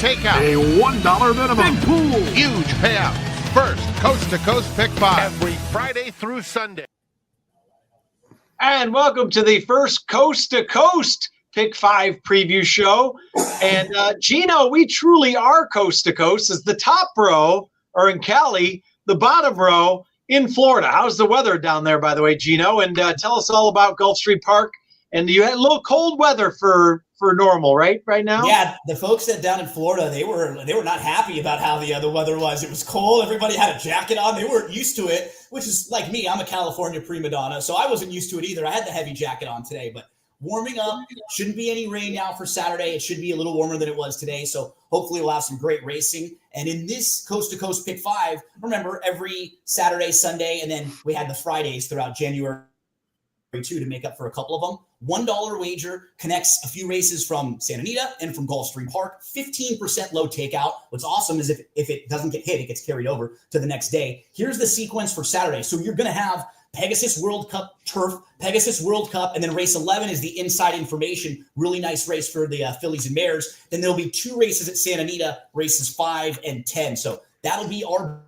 takeout. A $1 minimum. Big pool. Huge payouts. First Coast to Coast Pick 5. Every Friday through Sunday. And welcome to the first Coast to Coast Pick 5 preview show. And Gino, we truly are coast to coast, as the top row are in Cali, the bottom row in Florida. How's the weather down there, by the way, Gino? And tell us all about Gulfstream Park. And you had a little cold weather for normal, right now? Yeah, the folks that down in Florida, they were not happy about how the weather was. It was cold. Everybody had a jacket on. They weren't used to it, which is like me. I'm a California prima donna, so I wasn't used to it either. I had the heavy jacket on today, but warming up. Shouldn't be any rain now for Saturday. It should be a little warmer than it was today, so hopefully we'll have some great racing. And in this Coast to Coast Pick 5, remember, every Saturday, Sunday, and then we had the Fridays throughout January too to make up for a couple of them. $1 wager connects a few races from Santa Anita and from Gulfstream Park. 15% low takeout. What's awesome is if it doesn't get hit, it gets carried over to the next day. Here's the sequence for Saturday. So you're going to have Pegasus World Cup Turf, Pegasus World Cup, and then race 11 is the inside information. Really nice race for the fillies and mares. Then there'll be 2 races at Santa Anita, races 5 and 10. So that'll be our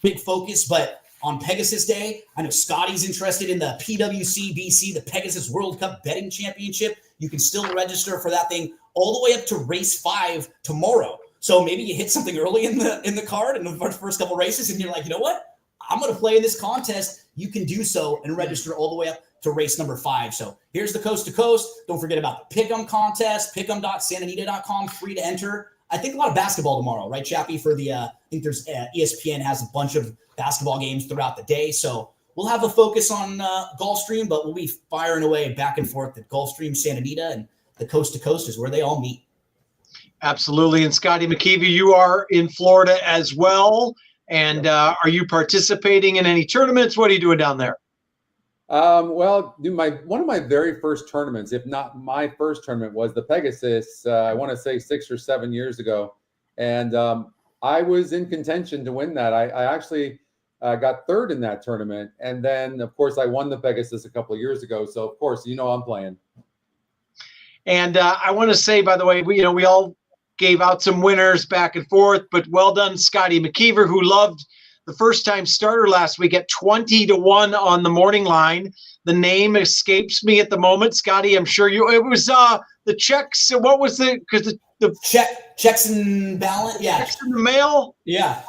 big focus. But on Pegasus Day, I know Scotty's interested in the PWC BC, the Pegasus World Cup Betting Championship. You can still register for that thing all the way up to race 5 tomorrow. So maybe you hit something early in the card in the first couple races, and you're like, you know what? I'm going to play in this contest. You can do so and register all the way up to race number 5. So here's the Coast to Coast. Don't forget about the Pick'em contest, pick'em.santanita.com, free to enter. I think a lot of basketball tomorrow, right, Chappie? For the I think there's ESPN has a bunch of basketball games throughout the day. So we'll have a focus on Gulfstream, but we'll be firing away back and forth at Gulfstream, Santa Anita, and the Coast to Coast is where they all meet. Absolutely. And Scotty McKeevy, you are in Florida as well. And are you participating in any tournaments? What are you doing down there? Well, one of my very first tournaments, if not my first tournament, was the Pegasus. I want to say 6 or 7 years ago, and I was in contention to win that. I actually got third in that tournament, and then of course I won the Pegasus a couple of years ago. So of course, I'm playing. And I want to say, by the way, we all gave out some winners back and forth, but well done, Scotty McKeever, who loved the first-time starter last week at 20-1 on the morning line. The name escapes me at the moment, Scotty. I'm sure it was the checks. What was the checks and balance? Yeah, checks in the mail. Yeah,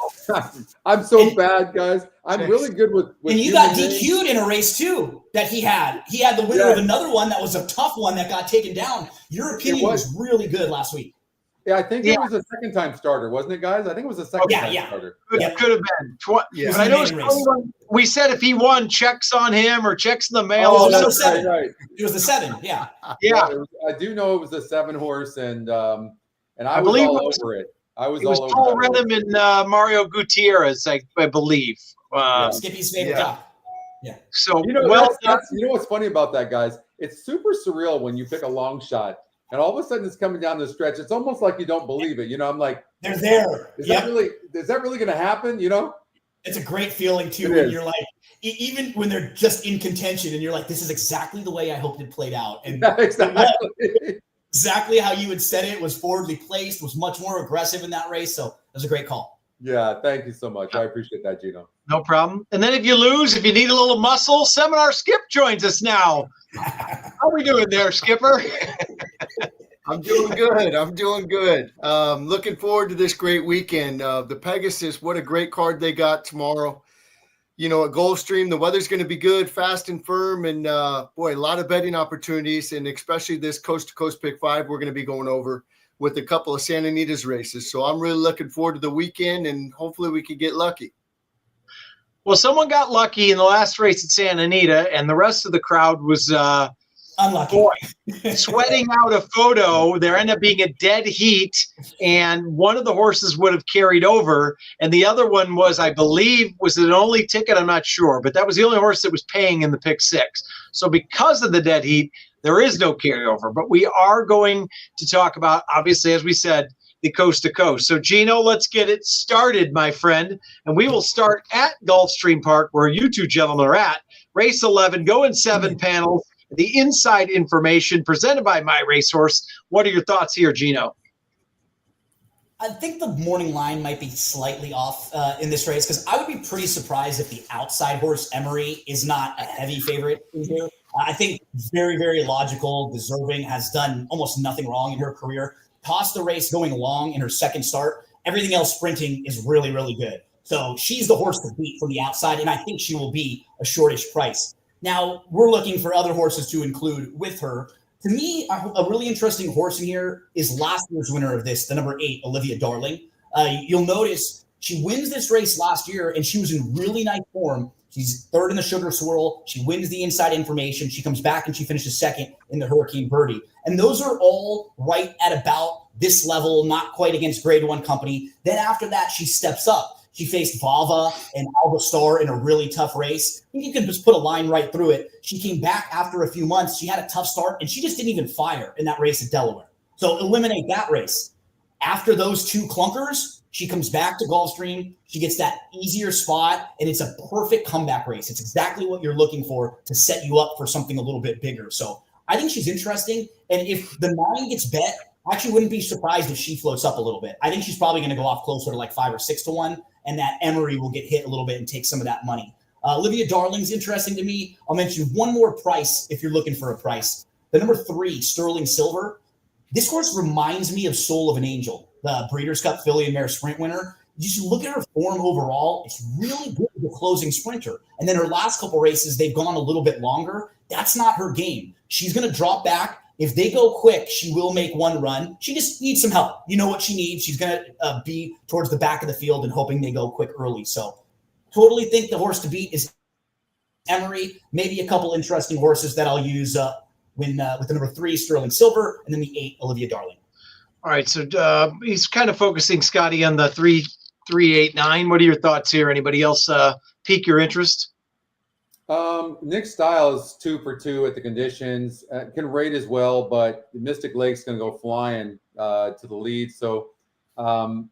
I'm so bad, guys. I'm really good with and you got DQ'd in a race too that he had. He had the winner of another one that was a tough one that got taken down. Your opinion was really good last week. Yeah, I think it was a second-time starter, wasn't it, guys? I think it was a second-time starter. Could have been. But I know we said if he won, checks on him or checks in the mail. Oh, that was 7. Right. It was the 7, yeah. Yeah. I do know it was the 7 horse, and I was all over it. I was all over it. It was Paul Renham and Mario Gutierrez, I believe. Skippy's favorite top. Yeah. So, that's what's funny about that, guys? It's super surreal when you pick a long shot. And all of a sudden, it's coming down the stretch. It's almost like you don't believe it. I'm like, they're there. Is that really going to happen? It's a great feeling too when you're like, even when they're just in contention, and you're like, this is exactly the way I hoped it played out. And exactly how you had said it was forwardly placed, was much more aggressive in that race. So it was a great call. Yeah, thank you so much. I appreciate that, Gino. No problem. And then if you lose, if you need a little muscle, Seminar Skip joins us now. How are we doing there, Skipper? I'm doing good. Looking forward to this great weekend. The Pegasus, what a great card they got tomorrow. At Gulfstream, the weather's going to be good, fast and firm, and a lot of betting opportunities, and especially this Coast to Coast Pick 5 we're going to be going over with a couple of Santa Anita's races. So I'm really looking forward to the weekend, and hopefully we can get lucky. Well, someone got lucky in the last race at Santa Anita, and the rest of the crowd was unlucky. Sweating out a photo. There ended up being a dead heat, and one of the horses would have carried over, and the other one was, I believe, was an only ticket. I'm not sure, but that was the only horse that was paying in the pick 6. So because of the dead heat, there is no carryover. But we are going to talk about, obviously, as we said, the Coast to Coast. So, Gino, let's get it started, my friend. And we will start at Gulfstream Park, where you two gentlemen are at. Race 11, go in 7 panels. The inside information presented by My Racehorse. What are your thoughts here, Gino? I think the morning line might be slightly off in this race because I would be pretty surprised if the outside horse Emery is not a heavy favorite in here. I think very, very logical, deserving, has done almost nothing wrong in her career. Tossed the race going long in her second start. Everything else sprinting is really, really good. So she's the horse to beat from the outside, and I think she will be a shortish price. Now, we're looking for other horses to include with her. To me, a really interesting horse in here is last year's winner of this, the number 8, Olivia Darling. You'll notice she wins this race last year, and she was in really nice form. She's third in the Sugar Swirl. She wins the Inside Information. She comes back and she finishes second in the Hurricane Birdie. And those are all right at about this level, not quite against Grade 1 company. Then after that, she steps up. She faced Vava and Alba Star in a really tough race. You can just put a line right through it. She came back after a few months. She had a tough start, and she just didn't even fire in that race at Delaware. So eliminate that race. After those 2 clunkers, she comes back to Gulfstream. She gets that easier spot, and it's a perfect comeback race. It's exactly what you're looking for to set you up for something a little bit bigger. So I think she's interesting. And if the 9 gets bet, I actually wouldn't be surprised if she floats up a little bit. I think she's probably going to go off closer to like 5 or 6 to 1. And that Emery will get hit a little bit and take some of that money. Olivia Darling's interesting to me. I'll mention one more price if you're looking for a price. The number 3, Sterling Silver. This horse reminds me of Soul of an Angel, the Breeders' Cup Filly and Mare Sprint winner. You should look at her form overall. It's really good as a closing sprinter. And then her last couple races, they've gone a little bit longer. That's not her game. She's going to drop back. If they go quick, she will make one run. She just needs some help. You know what she needs. She's going to be towards the back of the field and hoping they go quick early. So totally think the horse to beat is Emery. Maybe a couple interesting horses that I'll use with the number 3, Sterling Silver, and then the 8, Olivia Darling. All right, so he's kind of focusing, Scotty, on the 3, 3, 8, 9. What are your thoughts here? Anybody else pique your interest? Nick Style is 2 for 2 at the conditions. Can rate as well, but Mystic Lake's going to go flying to the lead. So, are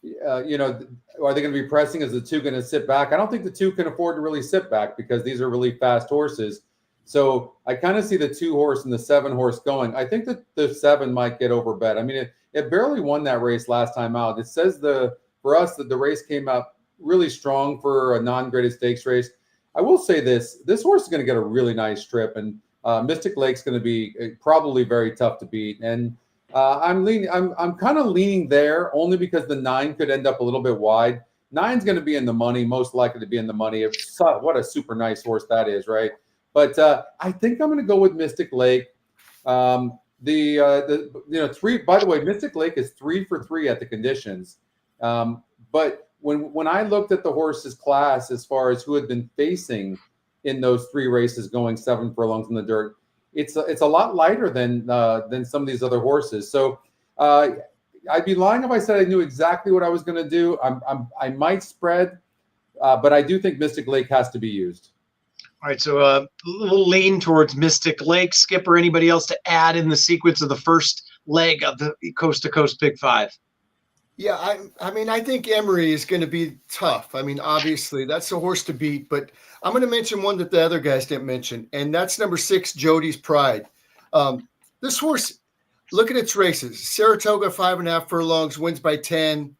they going to be pressing? Is the 2 going to sit back? I don't think the 2 can afford to really sit back because these are really fast horses. So I kind of see the 2 horse and the 7 horse going. I think that the 7 might get overbet. I mean, it barely won that race last time out. It says for us that the race came out really strong for a non-graded stakes race. I will say this horse is going to get a really nice trip, and Mystic Lake's going to be probably very tough to beat. And I'm kind of leaning there only because the 9 could end up a little bit wide. 9's going to be in the money, most likely to be in the money. What a super nice horse that is, right? But I think I'm going to go with Mystic Lake. 3, by the way, Mystic Lake is 3 for 3 at the conditions. But when I looked at the horse's class as far as who had been facing in those 3 races going 7 furlongs in the dirt, it's a lot lighter than some of these other horses. So I'd be lying if I said I knew exactly what I was going to do. I might spread, but I do think Mystic Lake has to be used. All right, so a little lean towards Mystic Lake. Skipper, anybody else to add in the sequence of the first leg of the Coast to Coast Pick 5? Yeah, I mean, I think Emery is going to be tough. I mean, obviously, that's a horse to beat. But I'm going to mention one that the other guys didn't mention, and that's number 6, Jody's Pride. This horse, look at its races. Saratoga, 5.5 furlongs, wins by 10.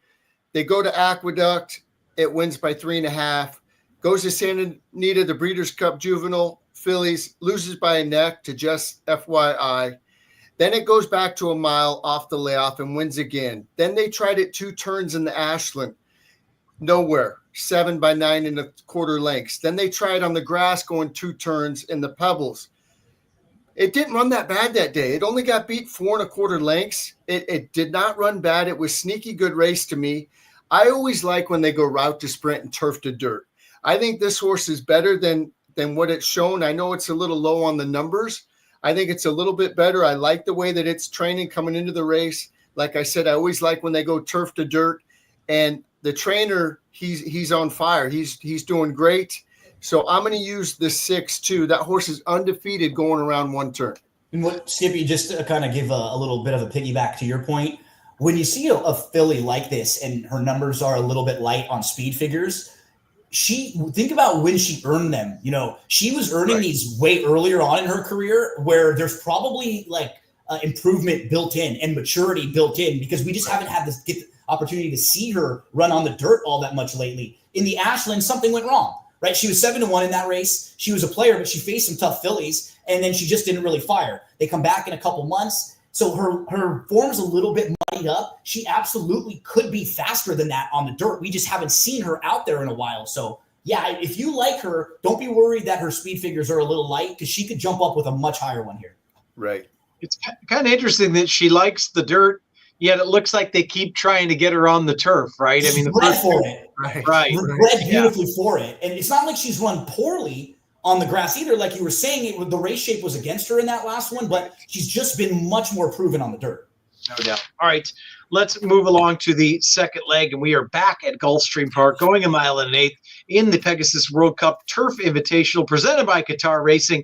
They go to Aqueduct. It wins by 3.5. Goes to Santa Anita, the Breeders' Cup Juvenile Fillies, loses by a neck to Just FYI. Then it goes back to a mile off the layoff and wins again. Then they tried it 2 turns in the Ashland. Nowhere. 7 by 9.25 lengths. Then they tried on the grass going 2 turns in the Pebbles. It didn't run that bad that day. It only got beat 4.25 lengths. It did not run bad. It was sneaky good race to me. I always like when they go route to sprint and turf to dirt. I think this horse is better than what it's shown. I know it's a little low on the numbers. I think it's a little bit better. I like the way that it's training coming into the race. Like I said, I always like when they go turf to dirt. And the trainer, he's on fire. He's doing great. So I'm going to use the 6 too. That horse is undefeated going around 1 turn. And what, Skippy, just to kind of give a little bit of a piggyback to your point, when you see a filly like this and her numbers are a little bit light on speed figures, think about when she earned them. You know, she was earning these way earlier on in her career where there's probably like improvement built in and maturity built in, because we just haven't had this get the opportunity to see her run on the dirt all that much lately. In the Ashland, something went wrong, right? She was 7-1 in that race. She was a player, but she faced some tough fillies, and then she just didn't really fire. They come back in a couple months. So her form's a little bit muddied up. She absolutely could be faster than that on the dirt. We just haven't seen her out there in a while. So yeah, if you like her, don't be worried that her speed figures are a little light, because she could jump up with a much higher one here. Right. It's kind of interesting that she likes the dirt, yet it looks like they keep trying to get her on the turf, right? I mean, She's bred for it. Right. Bred beautifully for it. And it's not like she's run poorly on the grass either. Like you were saying, the race shape was against her in that last one, but she's just been much more proven on the dirt. No doubt. All right, let's move along to the second leg, and we are back at Gulfstream Park, going 1 1/8 in the Pegasus World Cup Turf Invitational presented by Qatar Racing.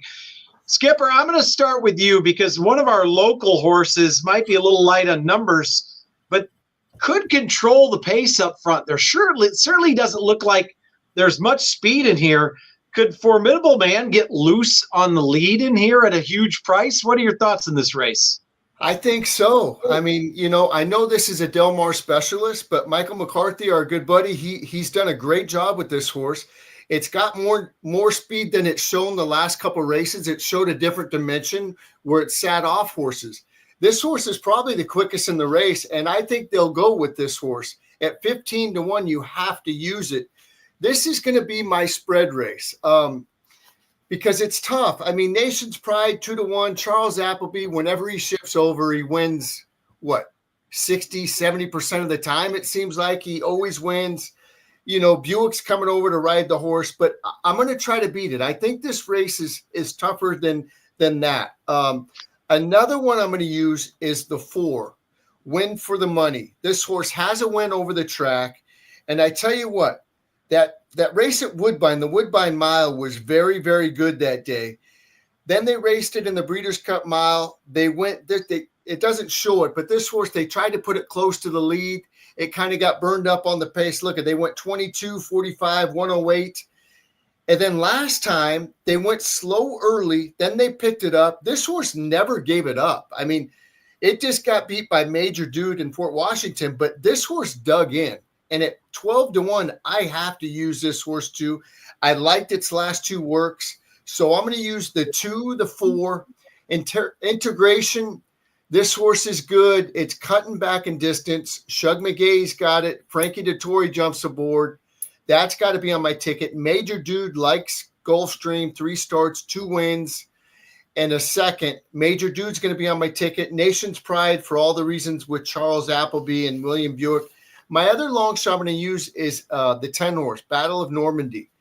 Skipper, I'm going to start with you because one of our local horses might be a little light on numbers, but could control the pace up front. There certainly doesn't look like there's much speed in here. Could Formidable Man get loose on the lead in here at a huge price? What are your thoughts in this race? I think so. I mean, you know, I know this is a Del Mar specialist, but Michael McCarthy, our good buddy, he's done a great job with this horse. It's got more speed than it's shown the last couple races. It showed a different dimension where it sat off horses. This horse is probably the quickest in the race, and I think they'll go with this horse. At 15-1, you have to use it. This is going to be my spread race because it's tough. I mean, Nation's Pride, 2-1. Charles Appleby, whenever he shifts over, he wins, 60, 70% of the time, it seems like. He always wins. You know, Buick's coming over to ride the horse, but I'm going to try to beat it. I think this race is tougher than that. Another one I'm going to use is the 4, Win for the Money. This horse has a win over the track, and I tell you what, that race at Woodbine, the Woodbine Mile, was very, very good that day. Then they raced it in the Breeders' Cup Mile. They went. It doesn't show it, but this horse, they tried to put it close to the lead. It kind of got burned up on the pace. Look, they went 22, 45, 108. And then last time they went slow early. Then they picked it up. This horse never gave it up. I mean, it just got beat by Major Dude in Fort Washington, but this horse dug in. And at 12-1, I have to use this horse too. I liked its last 2 works. So I'm going to use the 2, the 4. Integration. This horse is good. It's cutting back in distance. Shug McGay's got it. Frankie Dettori jumps aboard. That's got to be on my ticket. Major Dude likes Gulfstream, 3 starts, 2 wins, and a second. Major Dude's going to be on my ticket. Nation's Pride for all the reasons with Charles Appleby and William Buick. My other long shot I'm going to use is the 10 horse, Battle of Normandy.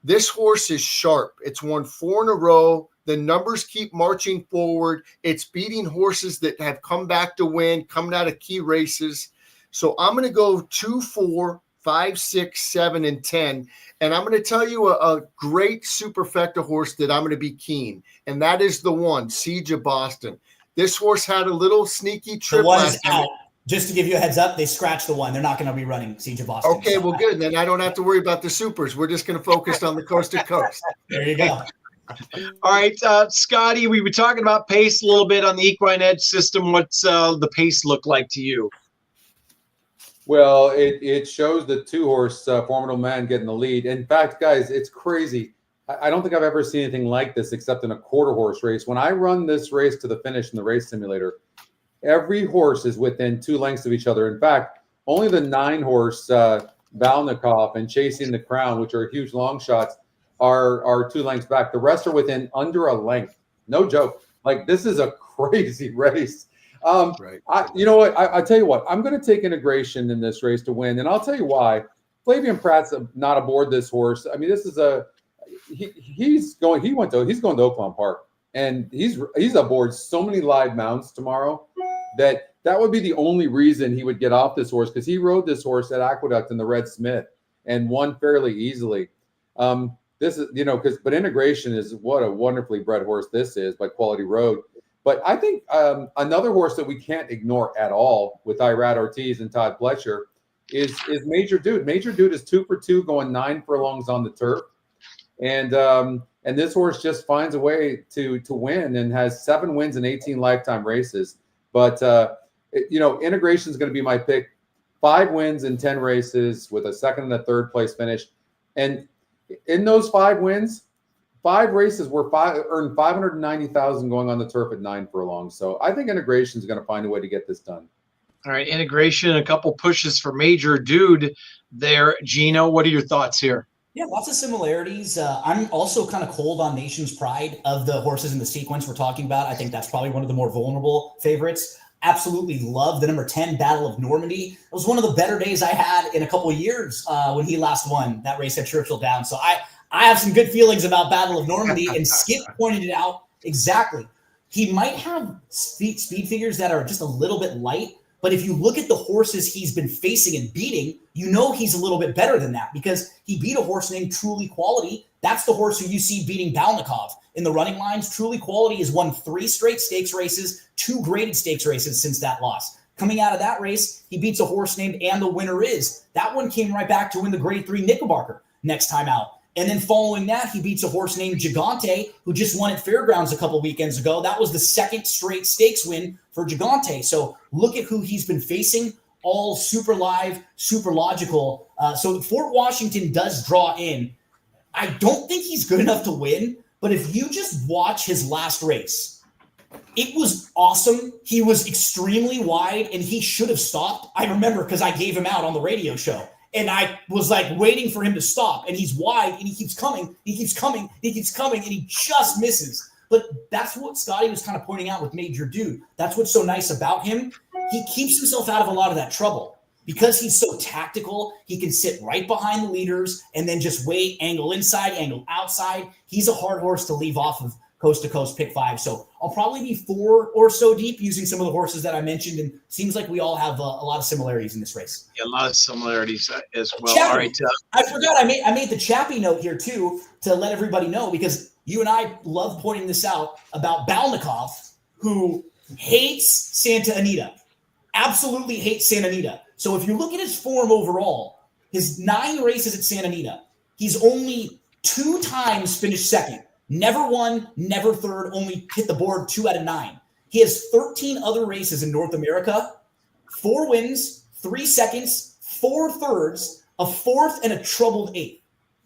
This horse is sharp. It's won 4 in a row. The numbers keep marching forward. It's beating horses that have come back to win, coming out of key races. So I'm going to go 2, 4, 5, 6, 7, and 10. And I'm going to tell you a great superfecta horse that I'm going to be keen. And that is the 1, Siege of Boston. This horse had a little sneaky trip. The 1 is out. Just to give you a heads up, they scratched the 1. They're not going to be running Siege of Boston. Okay, well, good. Then I don't have to worry about the supers. We're just going to focus on the coast to coast. There you go. All right, Scotty, we were talking about pace a little bit on the Equine Edge system. What's the pace look like to you? Well, it shows the 2-horse Formidable Man getting the lead. In fact, guys, it's crazy. I don't think I've ever seen anything like this except in a quarter-horse race. When I run this race to the finish in the race simulator, every horse is within 2 lengths of each other. In fact, only the 9-horse Valnikov and Chasing the Crown, which are huge long shots, are 2 lengths back. The rest are within under a length. No joke. Like, this is a crazy race. Right. You know what? I tell you what. I'm going to take Integration in this race to win, and I'll tell you why. Flavian Pratt's not aboard this horse. I mean, this is he's going to Oakland Park, and he's aboard so many live mounts tomorrow that would be the only reason he would get off this horse, because he rode this horse at Aqueduct in the Red Smith and won fairly easily. This is, but Integration is what a wonderfully bred horse this is by Quality Road. But I think another horse that we can't ignore at all with Irad Ortiz and Todd Pletcher is Major Dude. Major Dude is 2 for 2, going 9 furlongs on the turf. And And this horse just finds a way to win and has 7 wins in 18 lifetime races. But, Integration is going to be my pick. 5 wins in 10 races with a second and a third place finish. And in those 5 wins, 5 races earned $590,000 going on the turf at 9 furlongs. So I think Integration is going to find a way to get this done. All right, Integration, a couple pushes for Major Dude there. Gino, what are your thoughts here? Yeah, lots of similarities. I'm also kind of cold on Nation's Pride of the horses in the sequence we're talking about. I think that's probably one of the more vulnerable favorites. Absolutely love the number 10 Battle of Normandy. It was one of the better days I had in a couple of years when he last won that race at Churchill Downs. So I have some good feelings about Battle of Normandy, and Skip pointed it out exactly. He might have speed figures that are just a little bit light, but if you look at the horses he's been facing and beating, you know he's a little bit better than that because he beat a horse named Truly Quality. That's the horse who you see beating Balnikov in the running lines. Truly Quality has won 3 straight stakes races, 2 graded stakes races since that loss. Coming out of that race, he beats a horse named And the Winner Is. That one came right back to win the grade 3 Knickerbocker next time out. And then following that, he beats a horse named Gigante, who just won at Fairgrounds a couple weekends ago. That was the 2nd straight stakes win for Gigante. So look at who he's been facing, all super live, super logical. So Fort Washington does draw in. I don't think he's good enough to win, but if you just watch his last race, it was awesome. He was extremely wide, and he should have stopped. I remember because I gave him out on the radio show. And I was like waiting for him to stop, and he's wide, and he keeps coming, and he just misses. But that's what Scotty was kind of pointing out with Major Dude. That's what's so nice about him. He keeps himself out of a lot of that trouble because he's so tactical. He can sit right behind the leaders and then just wait, angle inside, angle outside. He's a hard horse to leave off of coast to coast pick 5. So I'll probably be 4 or so deep using some of the horses that I mentioned. And seems like we all have a lot of similarities in this race. Yeah, a lot of similarities as well. Chappie. All right. I forgot. I made the Chappie note here too, to let everybody know, because you and I love pointing this out about Balnikov, who hates Santa Anita, absolutely hates Santa Anita. So if you look at his form overall, his 9 races at Santa Anita, he's only 2 times finished second. Never won, never third, only hit the board 2 out of 9. He has 13 other races in North America, 4 wins, 3 seconds, 4 thirds, a 4th, and a troubled 8th.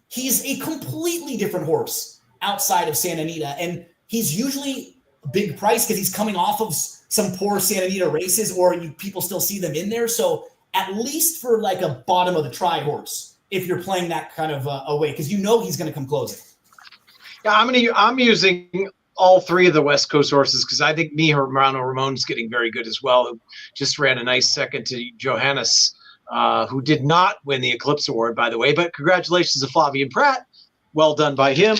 He's a completely different horse outside of Santa Anita, and he's usually a big price because he's coming off of some poor Santa Anita races, or people still see them in there. So at least for like a bottom of the try horse, if you're playing that kind of a way, because you know he's going to come closing. Yeah, I'm using all 3 of the West Coast horses because I think Hermano Ramon's getting very good as well, who just ran a nice second to Johannes, who did not win the Eclipse Award, by the way. But congratulations to Flavien Prat. Well done by him.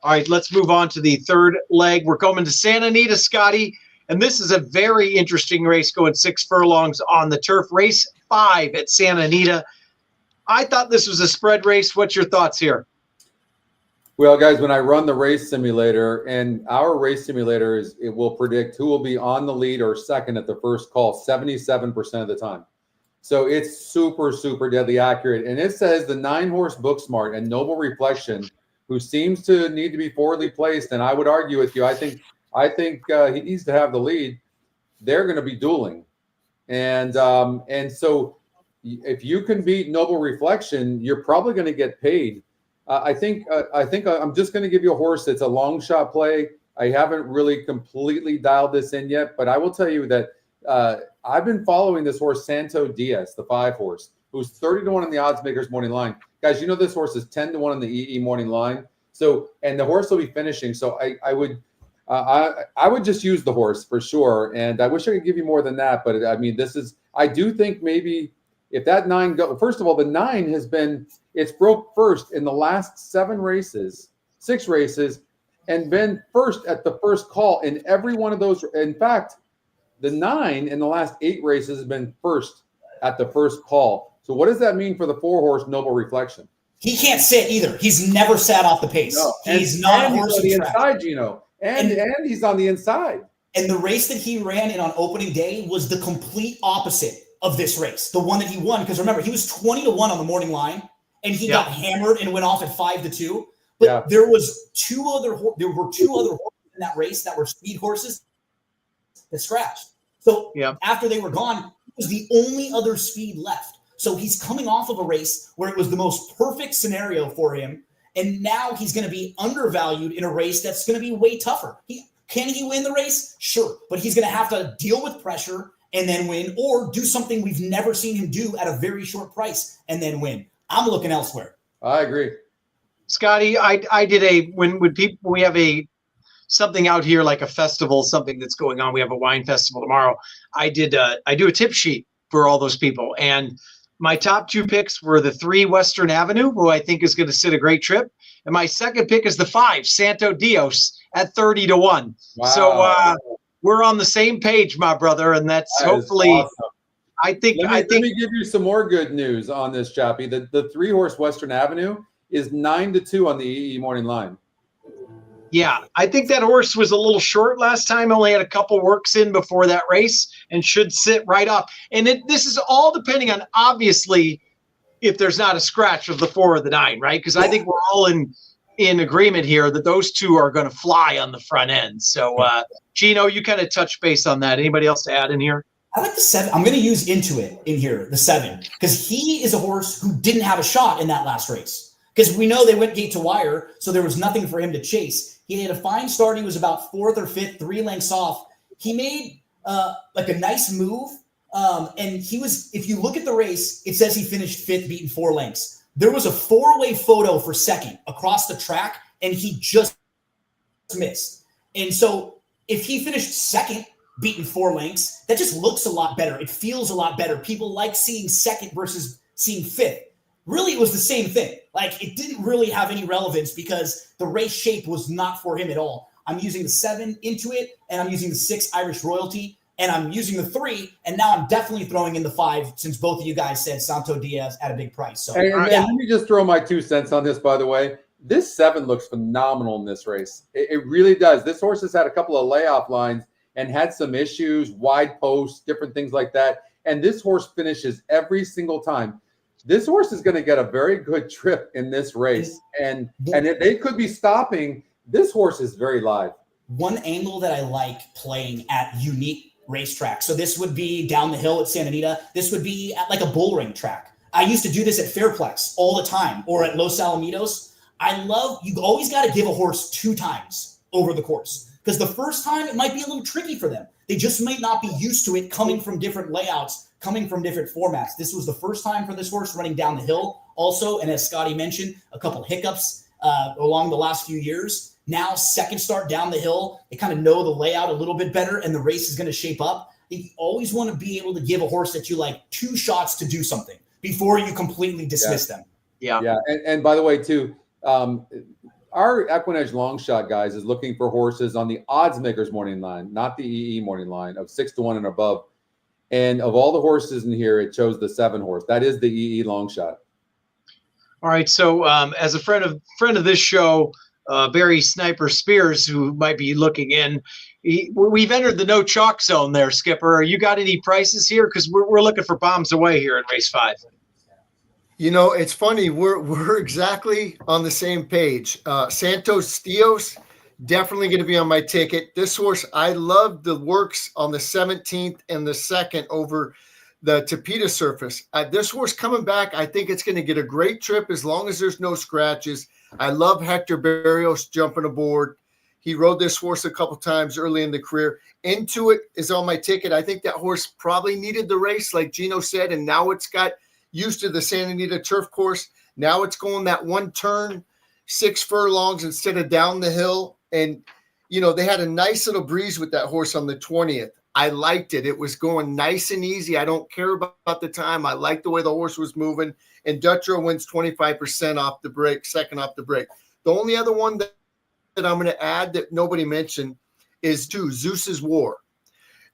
All right, let's move on to the 3rd leg. We're coming to Santa Anita, Scotty. And this is a very interesting race going 6 furlongs on the turf. Race 5 at Santa Anita. I thought this was a spread race. What's your thoughts here? Well, guys, when I run the race simulator, and our race simulator it will predict who will be on the lead or second at the first call 77% of the time. So it's super, super deadly accurate. And it says the 9-horse Booksmart and Noble Reflection, who seems to need to be forwardly placed, and I would argue with you, I think he needs to have the lead. They're going to be dueling. And so if you can beat Noble Reflection, you're probably going to get paid. I think I'm just going to give you a horse that's a long shot play. I haven't really completely dialed this in yet, but I will tell you that I've been following this horse, Santo Diaz, the 5 horse, who's 30-1 in the odds makers morning line. Guys, you know this horse is 10-1 in the EE morning line. So, and the horse will be finishing. So I would just use the horse for sure. And I wish I could give you more than that, but I mean, I do think maybe if that 9 first of all, the 9 it's broke first in the last 6 races, and been first at the first call in every one of those. In fact, the 9 in the last 8 races has been first at the first call. So what does that mean for the 4-horse Noble Reflection? He can't sit either. He's never sat off the pace. No. He's not a horse on the inside, Gino. And he's on the inside. And the race that he ran in on opening day was the complete opposite of this race, the one that he won. Because remember, he was 20-1 on the morning line, and he got hammered and went off at 5-2. But there were two other horses in that race that were speed horses that scratched. So after they were gone, he was the only other speed left. So he's coming off of a race where it was the most perfect scenario for him. And now he's going to be undervalued in a race that's going to be way tougher. Can he win the race? Sure. But he's going to have to deal with pressure and then win, or do something we've never seen him do at a very short price and then win. I'm looking elsewhere. I agree. Scotty, I did when we have something out here like a festival, something that's going on. We have a wine festival tomorrow. I do a tip sheet for all those people. And my top 2 picks were the 3 Western Avenue, who I think is going to sit a great trip. And my second pick is the 5 Santo Dios at 30-1. Wow. So we're on the same page, my brother. And that's hopefully awesome. Let me give you some more good news on this, Chappie. The 3-horse Western Avenue is 9-2 on the EE morning line. Yeah, I think that horse was a little short last time. Only had a couple works in before that race and should sit right up. And this is all depending on, obviously, if there's not a scratch of the 4 or the 9, right? Because I think we're all in agreement here that those 2 are going to fly on the front end. So, Gino, you kind of touched base on that. Anybody else to add in here? I like the 7. I'm going to use Intuit in here, the 7, because he is a horse who didn't have a shot in that last race. Because we know they went gate to wire, so there was nothing for him to chase. He had a fine start. He was about 4th or 5th, 3 lengths off. He made like a nice move, and he was. If you look at the race, it says he finished 5th, beaten 4 lengths. There was a 4-way photo for 2nd across the track, and he just missed. And so if he finished 2nd, beaten 4 lengths, that just looks a lot better. It feels a lot better. People like seeing 2nd versus seeing 5th. Really, it was the same thing. Like, it didn't really have any relevance because the race shape was not for him at all. I'm using the 7 Intuit, and I'm using the 6 Irish Royalty, and I'm using the 3, and now I'm definitely throwing in the 5 since both of you guys said Santo Diaz at a big price. So, let me just throw my 2 cents on this, by the way. This 7 looks phenomenal in this race. It really does. This horse has had a couple of layoff lines and had some issues, wide posts, different things like that. And this horse finishes every single time. This horse is going to get a very good trip in this race. And if they could be stopping, this horse is very live. One angle that I like playing at unique racetracks. So this would be down the hill at Santa Anita. This would be at like a bull ring track. I used to do this at Fairplex all the time, or at Los Alamitos. You always got to give a horse 2 times over the course, because the first time it might be a little tricky for them. They just might not be used to it, coming from different layouts, coming from different formats. This was the first time for this horse running down the hill also. And as Scotty mentioned, a couple hiccups along the last few years. Now, 2nd start down the hill, they kind of know the layout a little bit better, and the race is going to shape up. You always want to be able to give a horse that you like 2 shots to do something before you completely dismiss them. Yeah. And by the way, too, our Equinedge long shot, guys, is looking for horses on the odds makers morning line, not the EE morning line, of 6-1 and above. And of all the horses in here, it chose the 7 horse. That is the EE long shot. All right. So as a friend of this show, Barry Sniper Spears, who might be looking in, we've entered the no chalk zone there, Skipper. You got any prices here? Because we're looking for bombs away here in race 5. You know, it's funny. We're exactly on the same page. Santos Dios, definitely going to be on my ticket. This horse, I love the works on the 17th and the 2nd over the Tapeta surface. This horse coming back, I think it's going to get a great trip as long as there's no scratches. I love Hector Barrios jumping aboard. He rode this horse a couple times early in the career. Intuit is on my ticket. I think that horse probably needed the race, like Gino said, and now it's got used to the Santa Anita turf course. Now it's going that 1 turn, 6 furlongs instead of down the hill. And, you know, they had a nice little breeze with that horse on the 20th. I liked it. It was going nice and easy. I don't care about the time. I like the way the horse was moving. And Dutrow wins 25% off the break, 2nd off the break. The only other one that I'm going to add that nobody mentioned is Zeus's War.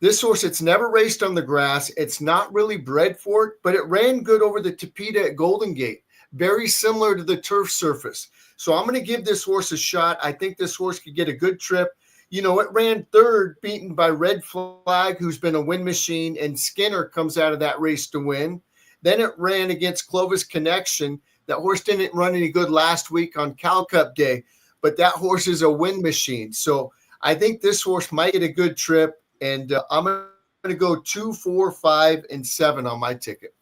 This horse, it's never raced on the grass. It's not really bred for it, but it ran good over the Tapeta at Golden Gate. Very similar to the turf surface. So I'm going to give this horse a shot. I think this horse could get a good trip. You know, it ran 3rd, beaten by Red Flag, who's been a win machine, and Skinner comes out of that race to win. Then it ran against Clovis Connection, That horse didn't run any good last week on Cal Cup Day, but that horse is a win machine. So I think this horse might get a good trip, and I'm going to go 2, 4, 5, and 7 on my ticket.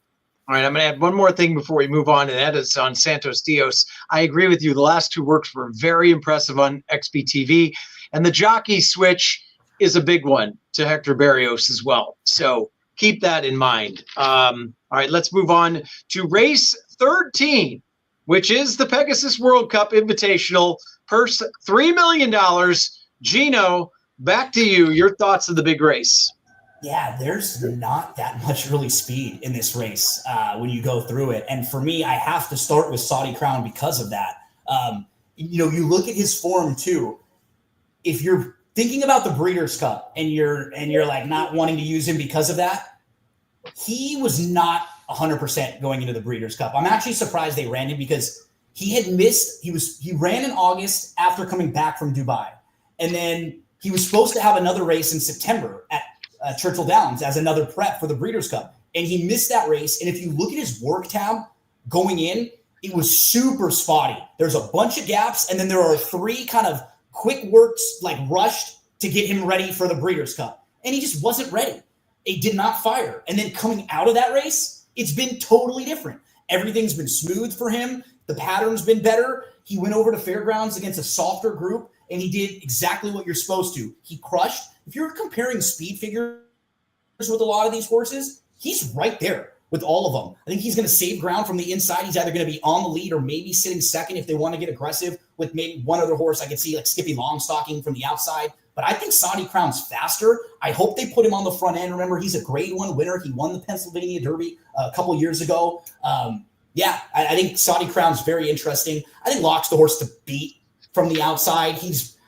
All right, I'm going to add one more thing before we move on, and that is on Santos Dios. I agree with you. The last 2 works were very impressive on XBTV, and the jockey switch is a big one to Hector Barrios as well. So keep that in mind. All right, let's move on to race 13, which is the Pegasus World Cup Invitational. Purse $3 million. Gino, back to you. Your thoughts of the big race. Yeah, there's not that much really speed in this race when you go through it. And for me, I have to start with Saudi Crown because of that. You look at his form too. If you're thinking about the Breeders' Cup and you're like not wanting to use him because of that, he was not 100% going into the Breeders' Cup. I'm actually surprised they ran him because he had missed. He ran in August after coming back from Dubai, and then he was supposed to have another race in September at Churchill Downs as another prep for the Breeders' Cup, and he missed that race. And if you look at his work tab going in, it was super spotty. There's a bunch of gaps, and then there are 3 kind of quick works, like rushed to get him ready for the Breeders' Cup, and he just wasn't ready. It did not fire. And then coming out of that race, it's been totally different. Everything's been smooth for him. The pattern's been better. He went over to Fairgrounds against a softer group, and he did exactly what you're supposed to. He crushed. If you're comparing speed figures with a lot of these horses, he's right there with all of them. I think he's going to save ground from the inside. He's either going to be on the lead or maybe sitting second if they want to get aggressive with maybe one other horse. I could see like Skippy Longstocking from the outside. But I think Saudi Crown's faster. I hope they put him on the front end. Remember, he's a Grade 1 winner. He won the Pennsylvania Derby a couple years ago. I think Saudi Crown's very interesting. I think Locke's the horse to beat from the outside.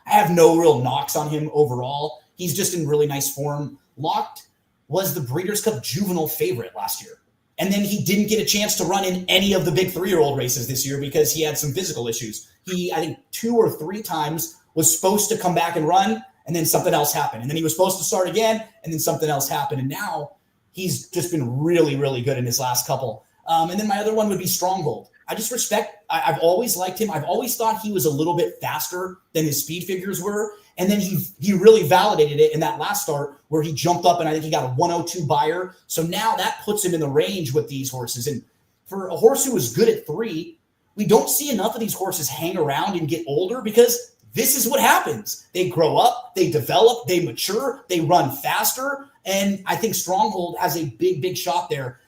I have no real knocks on him overall. He's just in really nice form. Locked was the Breeders' Cup juvenile favorite last year. And then he didn't get a chance to run in any of the big 3-year-old races this year because he had some physical issues. He, I think 2 or 3 times was supposed to come back and run, and then something else happened. And then he was supposed to start again, and then something else happened. And now he's just been really, really good in his last couple. And then my other one would be Stronghold. I just respect, I've always liked him. I've always thought he was a little bit faster than his speed figures were. And then he really validated it in that last start where he jumped up and I think he got a 102 buyer. So now that puts him in the range with these horses. And for a horse who was good at 3, we don't see enough of these horses hang around and get older because this is what happens. They grow up, they develop, they mature, they run faster. And I think Stronghold has a big, big shot there.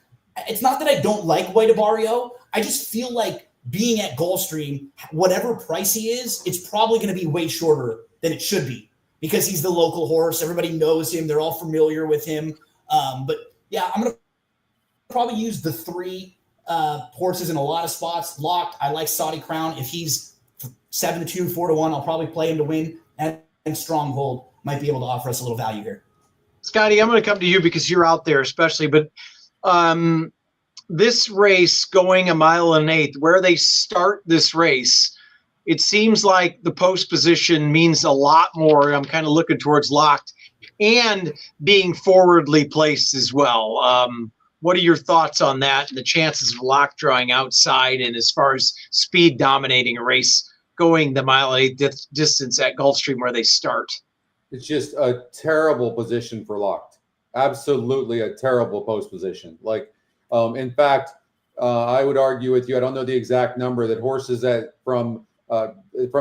It's not that I don't like White Barrio. I just feel like being at Gulfstream, whatever price he is, it's probably going to be way shorter than it should be because he's the local horse. Everybody knows him. They're all familiar with him. But yeah, I'm going to probably use the 3 horses in a lot of spots. Locked. I like Saudi Crown. If he's 7-2, 4-1, I'll probably play him to win. And Stronghold might be able to offer us a little value here. Scotty, I'm going to come to you because you're out there especially, but this race going 1 1/8, where they start this race, it seems like the post position means a lot more. I'm kind of looking towards Locked and being forwardly placed as well. What are your thoughts on that and the chances of Locked drawing outside and as far as speed dominating a race going the 1 1/8 distance at Gulfstream where they start? It's just a terrible position for Locked. Absolutely a terrible post position. Like, in fact, I would argue with you. I don't know the exact number that horses from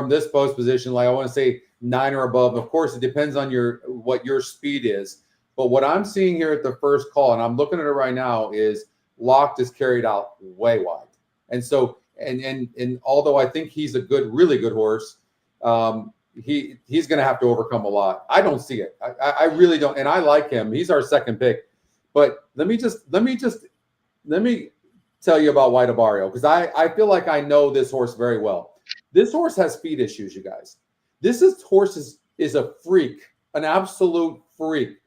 this post position, like I want to say 9 or above. Of course, it depends on what your speed is. But what I'm seeing here at the first call, and I'm looking at it right now, is Locked is carried out way wide. And so, and although I think he's a really good horse, he's going to have to overcome a lot. I don't see it. I really don't. And I like him. He's our second pick. But let me tell you about White Barrio, because I feel like I know this horse very well. This horse has speed issues, you guys. This horse is a freak, an absolute freak.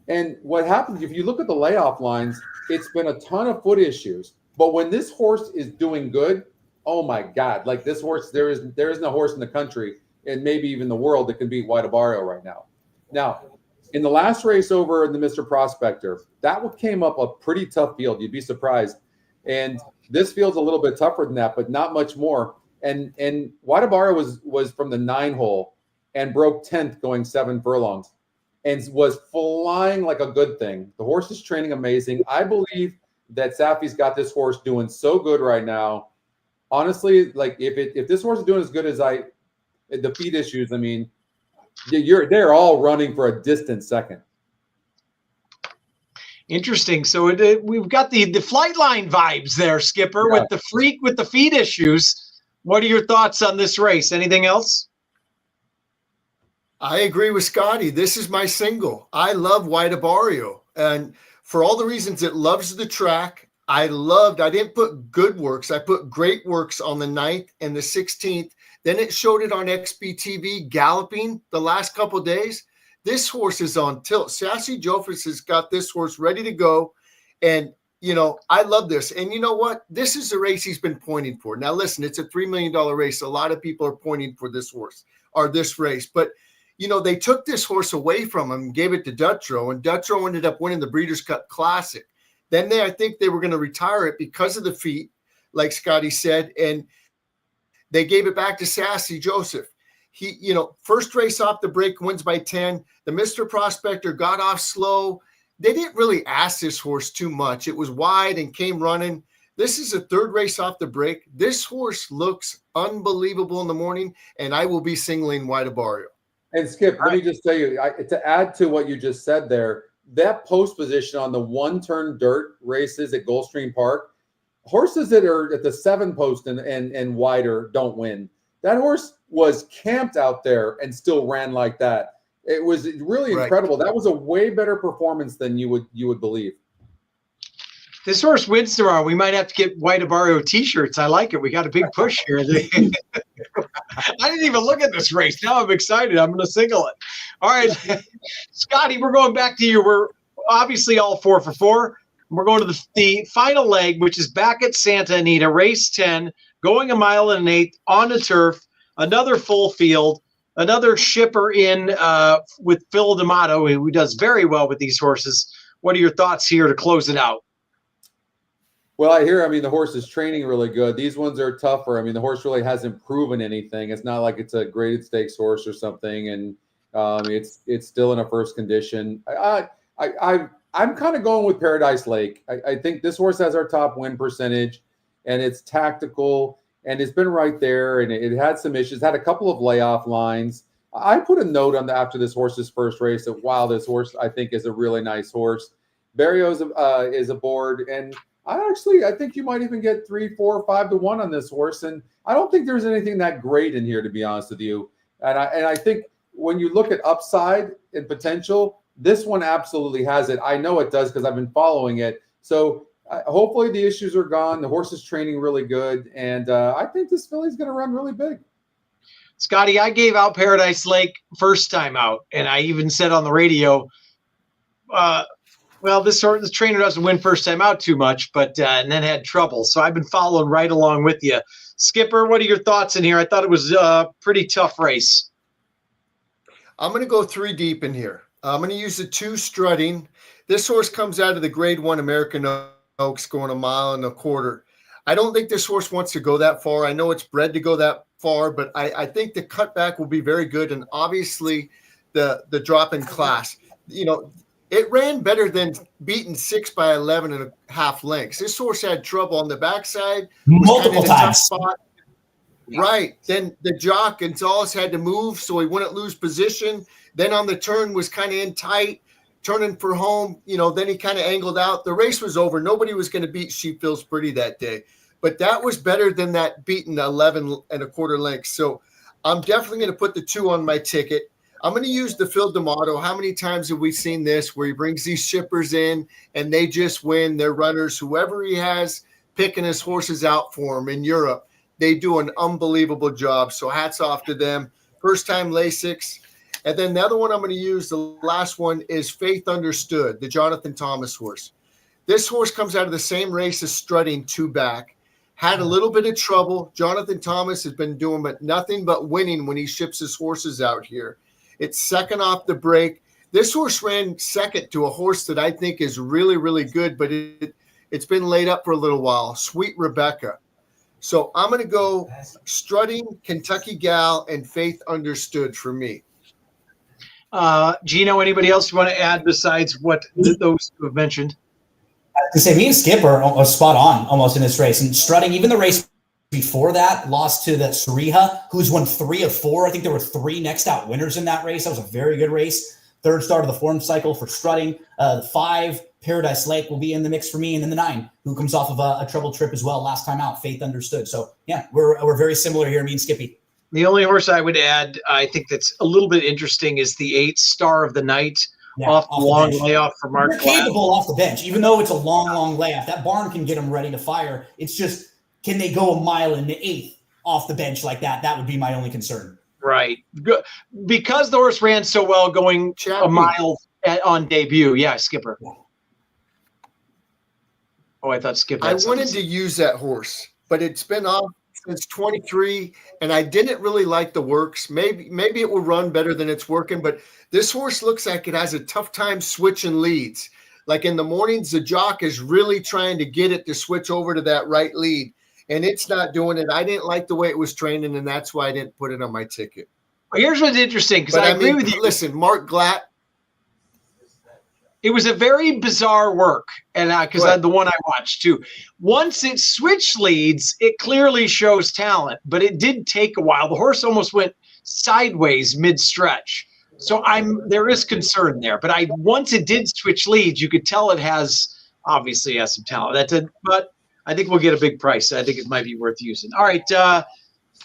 And what happens, if you look at the layoff lines, it's been a ton of foot issues. But when this horse is doing good, oh my God, like this horse, there isn't a horse in the country and maybe even the world that can beat White Barrio right now. Now, in the last race over in the Mr. Prospector, that came up a pretty tough field. You'd be surprised. And this field's a little bit tougher than that, but not much more. And Waitabara was from the 9 hole and broke 10th going 7 furlongs and was flying like a good thing. The horse is training amazing. I believe that Safi's got this horse doing so good right now. Honestly, like if this horse is doing as good as the feet issues, I mean, they're all running for a distant second. Interesting. So we've got the flight line vibes there, Skipper, Yeah. with the freak with the feet issues. What are your thoughts on this race? Anything else? I agree with Scotty. This is my single. I love Waitabara, and for all the reasons it loves the track. I didn't put good works. I put great works on the 9th and the 16th. Then it showed it on XBTV galloping the last couple of days. This horse is on tilt. Sassy Jofris has got this horse ready to go. And, I love this. And you know what? This is the race he's been pointing for. Now, listen, it's a $3 million race. A lot of people are pointing for this horse or this race. But, they took this horse away from him and gave it to Dutrow. And Dutrow ended up winning the Breeders' Cup Classic. Then I think they were going to retire it because of the feet, like Scotty said. And they gave it back to Sassy Joseph. He, first race off the break, wins by 10. The Mr. Prospector got off slow. They didn't really ask this horse too much. It was wide and came running. This is a 3rd race off the break. This horse looks unbelievable in the morning, and I will be singling Waitabara. And Skip, let me just tell you, to add to what you just said there, that post position on the 1-turn dirt races at Gulfstream Park, horses that are at the 7 post and wider don't win. That horse was camped out there and still ran like that. It was really incredible. That was a way better performance than you would believe. This horse wins tomorrow. We might have to get Waitabara t-shirts. I like it. We got a big push here. I didn't even look at this race. Now I'm excited. I'm going to single it. All right, Scotty, we're going back to you. We're obviously all 4 for 4. We're going to the final leg, which is back at Santa Anita, race 10, going 1 mile and 1/8 on the turf, another full field, another shipper in with Phil D'Amato, who does very well with these horses. What are your thoughts here to close it out? Well, the horse is training really good. These ones are tougher. The horse really hasn't proven anything. It's not like it's a graded stakes horse or something, and it's still in a first condition. I'm kind of going with Paradise Lake. I think this horse has our top win percentage, and it's tactical, and it's been right there, and it had some issues, had a couple of layoff lines. I put a note on after this horse's first race that, wow, this horse I think is a really nice horse. Barrios is aboard, and I think you might even get 3, 4, 5 to 1 on this horse, and I don't think there's anything that great in here, to be honest with you. And I think when you look at upside and potential, this one absolutely has it. I know it does because I've been following it. So hopefully the issues are gone. The horse is training really good, and I think this filly's going to run really big. Scotty, I gave out Paradise Lake first time out, and I even said on the radio, this trainer doesn't win first time out too much, but and then had trouble. So I've been following right along with you. Skipper, what are your thoughts in here? I thought it was a pretty tough race. I'm going to go 3 deep in here. I'm going to use the 2 strutting. This horse comes out of the Grade 1 American Oaks going 1.25 miles. I don't think this horse wants to go that far. I know it's bred to go that far, but I think the cutback will be very good. And obviously the drop in class, it ran better than beaten 6 by 11.5 lengths. This horse had trouble on the backside. Multiple times. Right. Then the jock Gonzalez had to move so he wouldn't lose position. Then on the turn was kind of in tight, turning for home. Then he kind of angled out. The race was over. Nobody was going to beat She Feels Pretty that day. But that was better than that beaten 11.25 lengths. So I'm definitely going to put the 2 on my ticket. I'm going to use the Phil D'Amato. How many times have we seen this where he brings these shippers in and they just win? They're runners. Whoever he has picking his horses out for him in Europe, they do an unbelievable job. So hats off to them. First time Lasix. And then the other one I'm going to use, the last one, is Faith Understood, the Jonathan Thomas horse. This horse comes out of the same race as Strutting 2 back. Had a little bit of trouble. Jonathan Thomas has been doing nothing but winning when he ships his horses out here. It's second off the break. This horse ran second to a horse that I think is really, really good, but It's been laid up for a little while. Sweet Rebecca. So I'm going to go Strutting, Kentucky Gal, and Faith Understood for me. Gino, anybody else you want to add besides what those two have mentioned? To say me and Skip are spot on almost in this race. And Strutting, even the race before that, lost to the Sariha, who's won 3 of 4. I think there were 3 next out winners in that race. That was a very good race. 3rd start of the form cycle for Strutting. The 5, Paradise Lake, will be in the mix for me. And then the 9, who comes off of a trouble trip as well last time out, Faith Understood. So, yeah, we're very similar here, me and Skippy. The only horse I would add, I think that's a little bit interesting, is the 8, Star of the Night, off the long layoff for Mark They're capable off the bench, even though it's a long layoff. That barn can get them ready to fire. It's just, can they go a mile in the 8th off the bench like that? That would be my only concern. Right. Because the horse ran so well going a mile on debut. Yeah, Skipper. Yeah. Oh, I thought Skip had I wanted to use that horse, but it's been off since 23, and I didn't really like the works. Maybe it will run better than it's working, but this horse looks like it has a tough time switching leads. Like in the mornings, the jock is really trying to get it to switch over to that right lead, and it's not doing it. I didn't like the way it was training, and that's why I didn't put it on my ticket. Well, here's what's interesting, because I agree with you. Listen, Mark Glatt. It was a very bizarre work, and because I had the one I watched too. Once it switched leads, it clearly shows talent, but it did take a while. The horse almost went sideways mid-stretch, so there is concern there. But once it did switch leads, you could tell it obviously has some talent. But I think we'll get a big price. I think it might be worth using. All right,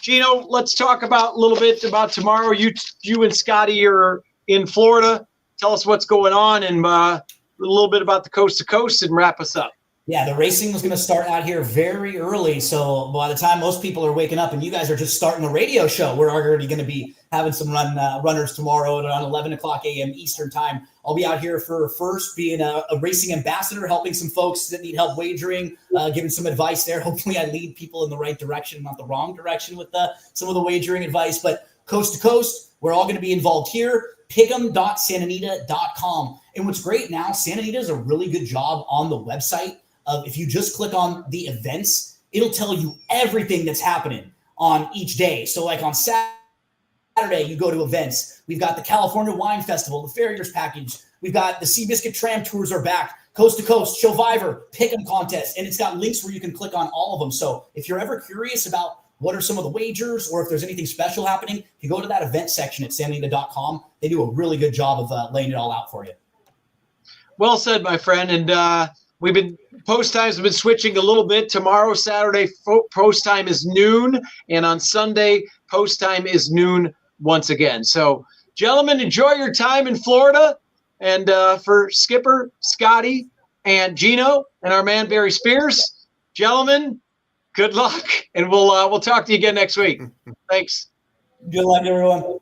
Gino, let's talk a little bit about tomorrow. You and Scotty are in Florida. Tell us what's going on and a little bit about the coast to coast and wrap us up. Yeah, the racing was going to start out here very early. So by the time most people are waking up and you guys are just starting a radio show, we're already going to be having some runners tomorrow at around 11 o'clock a.m. Eastern time. I'll be out here for first being a racing ambassador, helping some folks that need help wagering, giving some advice there. Hopefully I lead people in the right direction, not the wrong direction with some of the wagering advice. But coast to coast, we're all going to be involved here. Pick'em.santanita.com. And what's great now, Santa Anita does a really good job on the website of, if you just click on the events, it'll tell you everything that's happening on each day. So like on Saturday, you go to events. We've got the California Wine Festival, the Farriers package. We've got the Seabiscuit Tram Tours are back, coast to coast, Showviver, Pick'em contest. And it's got links where you can click on all of them. So if you're ever curious about what are some of the wagers, or if there's anything special happening, you go to that event section at santanita.com. They do a really good job of laying it all out for you. Well said, my friend. And post times have been switching a little bit. Tomorrow, Saturday, post time is noon. And on Sunday, post time is noon once again. So, gentlemen, enjoy your time in Florida. And for Skipper, Scotty, and Gino, and our man, Barry Spears, gentlemen, good luck, and we'll talk to you again next week. Thanks. Good luck, everyone.